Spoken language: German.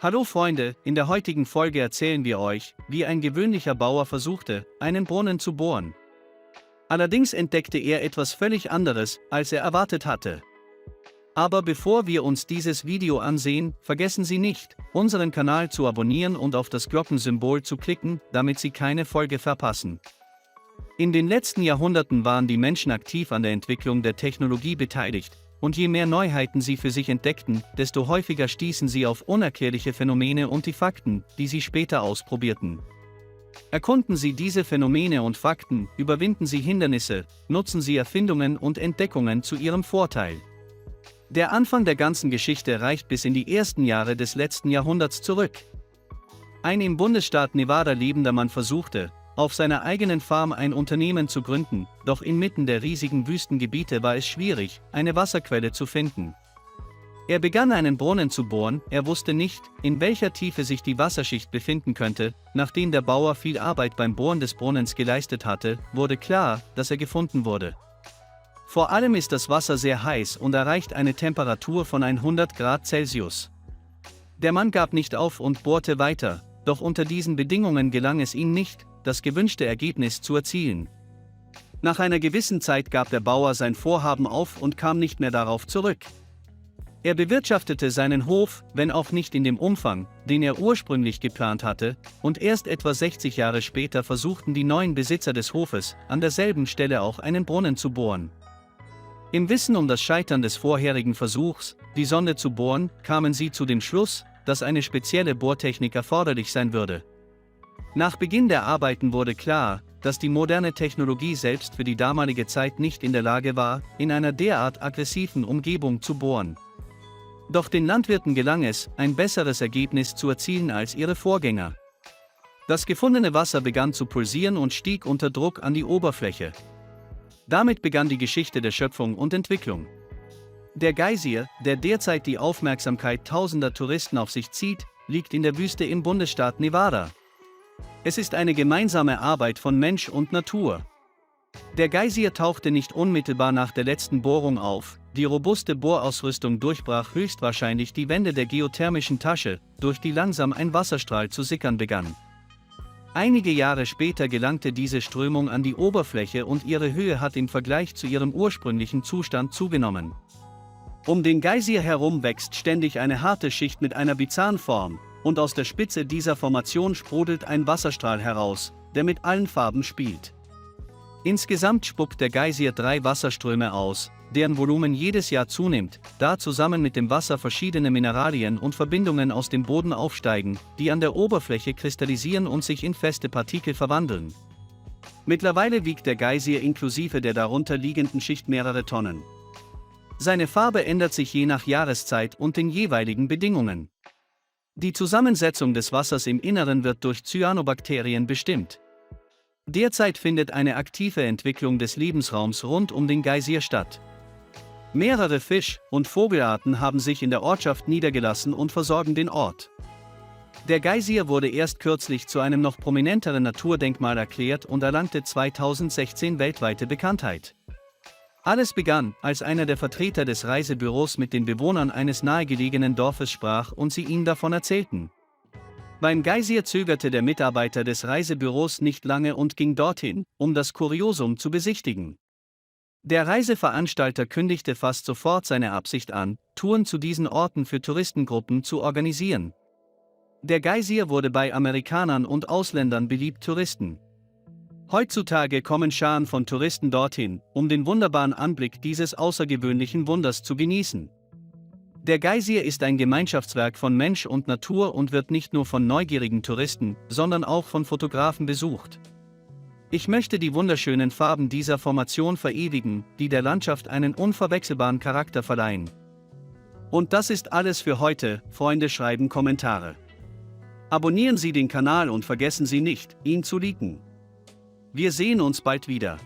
Hallo Freunde, in der heutigen Folge erzählen wir euch, wie ein gewöhnlicher Bauer versuchte, einen Brunnen zu bohren. Allerdings entdeckte er etwas völlig anderes, als er erwartet hatte. Aber bevor wir uns dieses Video ansehen, vergessen Sie nicht, unseren Kanal zu abonnieren und auf das Glockensymbol zu klicken, damit Sie keine Folge verpassen. In den letzten Jahrhunderten waren die Menschen aktiv an der Entwicklung der Technologie beteiligt. Und je mehr Neuheiten sie für sich entdeckten, desto häufiger stießen sie auf unerklärliche Phänomene und die Fakten, die sie später ausprobierten. Erkunden Sie diese Phänomene und Fakten, überwinden Sie Hindernisse, nutzen Sie Erfindungen und Entdeckungen zu Ihrem Vorteil. Der Anfang der ganzen Geschichte reicht bis in die ersten Jahre des letzten Jahrhunderts zurück. Ein im Bundesstaat Nevada lebender Mann versuchte, auf seiner eigenen Farm ein Unternehmen zu gründen, doch inmitten der riesigen Wüstengebiete war es schwierig, eine Wasserquelle zu finden. Er begann einen Brunnen zu bohren, er wusste nicht, in welcher Tiefe sich die Wasserschicht befinden könnte. Nachdem der Bauer viel Arbeit beim Bohren des Brunnens geleistet hatte, wurde klar, dass er gefunden wurde. Vor allem ist das Wasser sehr heiß und erreicht eine Temperatur von 100 Grad Celsius. Der Mann gab nicht auf und bohrte weiter, doch unter diesen Bedingungen gelang es ihm nicht, das gewünschte Ergebnis zu erzielen. Nach einer gewissen Zeit gab der Bauer sein Vorhaben auf und kam nicht mehr darauf zurück. Er bewirtschaftete seinen Hof, wenn auch nicht in dem Umfang, den er ursprünglich geplant hatte, und erst etwa 60 Jahre später versuchten die neuen Besitzer des Hofes, an derselben Stelle auch einen Brunnen zu bohren. Im Wissen um das Scheitern des vorherigen Versuchs, die Sonde zu bohren, kamen sie zu dem Schluss, dass eine spezielle Bohrtechnik erforderlich sein würde. Nach Beginn der Arbeiten wurde klar, dass die moderne Technologie selbst für die damalige Zeit nicht in der Lage war, in einer derart aggressiven Umgebung zu bohren. Doch den Landwirten gelang es, ein besseres Ergebnis zu erzielen als ihre Vorgänger. Das gefundene Wasser begann zu pulsieren und stieg unter Druck an die Oberfläche. Damit begann die Geschichte der Schöpfung und Entwicklung. Der Geysir, der derzeit die Aufmerksamkeit tausender Touristen auf sich zieht, liegt in der Wüste im Bundesstaat Nevada. Es ist eine gemeinsame Arbeit von Mensch und Natur. Der Geysir tauchte nicht unmittelbar nach der letzten Bohrung auf, die robuste Bohrausrüstung durchbrach höchstwahrscheinlich die Wände der geothermischen Tasche, durch die langsam ein Wasserstrahl zu sickern begann. Einige Jahre später gelangte diese Strömung an die Oberfläche und ihre Höhe hat im Vergleich zu ihrem ursprünglichen Zustand zugenommen. Um den Geysir herum wächst ständig eine harte Schicht mit einer Bizarrenform, und aus der Spitze dieser Formation sprudelt ein Wasserstrahl heraus, der mit allen Farben spielt. Insgesamt spuckt der Geysir 3 Wasserströme aus, deren Volumen jedes Jahr zunimmt, da zusammen mit dem Wasser verschiedene Mineralien und Verbindungen aus dem Boden aufsteigen, die an der Oberfläche kristallisieren und sich in feste Partikel verwandeln. Mittlerweile wiegt der Geysir inklusive der darunter liegenden Schicht mehrere Tonnen. Seine Farbe ändert sich je nach Jahreszeit und den jeweiligen Bedingungen. Die Zusammensetzung des Wassers im Inneren wird durch Cyanobakterien bestimmt. Derzeit findet eine aktive Entwicklung des Lebensraums rund um den Geysir statt. Mehrere Fisch- und Vogelarten haben sich in der Ortschaft niedergelassen und versorgen den Ort. Der Geysir wurde erst kürzlich zu einem noch prominenteren Naturdenkmal erklärt und erlangte 2016 weltweite Bekanntheit. Alles begann, als einer der Vertreter des Reisebüros mit den Bewohnern eines nahegelegenen Dorfes sprach und sie ihm davon erzählten. Beim Geysir zögerte der Mitarbeiter des Reisebüros nicht lange und ging dorthin, um das Kuriosum zu besichtigen. Der Reiseveranstalter kündigte fast sofort seine Absicht an, Touren zu diesen Orten für Touristengruppen zu organisieren. Der Geysir wurde bei Amerikanern und Ausländern beliebt. Touristen. Heutzutage kommen Scharen von Touristen dorthin, um den wunderbaren Anblick dieses außergewöhnlichen Wunders zu genießen. Der Geysir ist ein Gemeinschaftswerk von Mensch und Natur und wird nicht nur von neugierigen Touristen, sondern auch von Fotografen besucht. Ich möchte die wunderschönen Farben dieser Formation verewigen, die der Landschaft einen unverwechselbaren Charakter verleihen. Und das ist alles für heute, Freunde, schreiben Kommentare. Abonnieren Sie den Kanal und vergessen Sie nicht, ihn zu liken. Wir sehen uns bald wieder.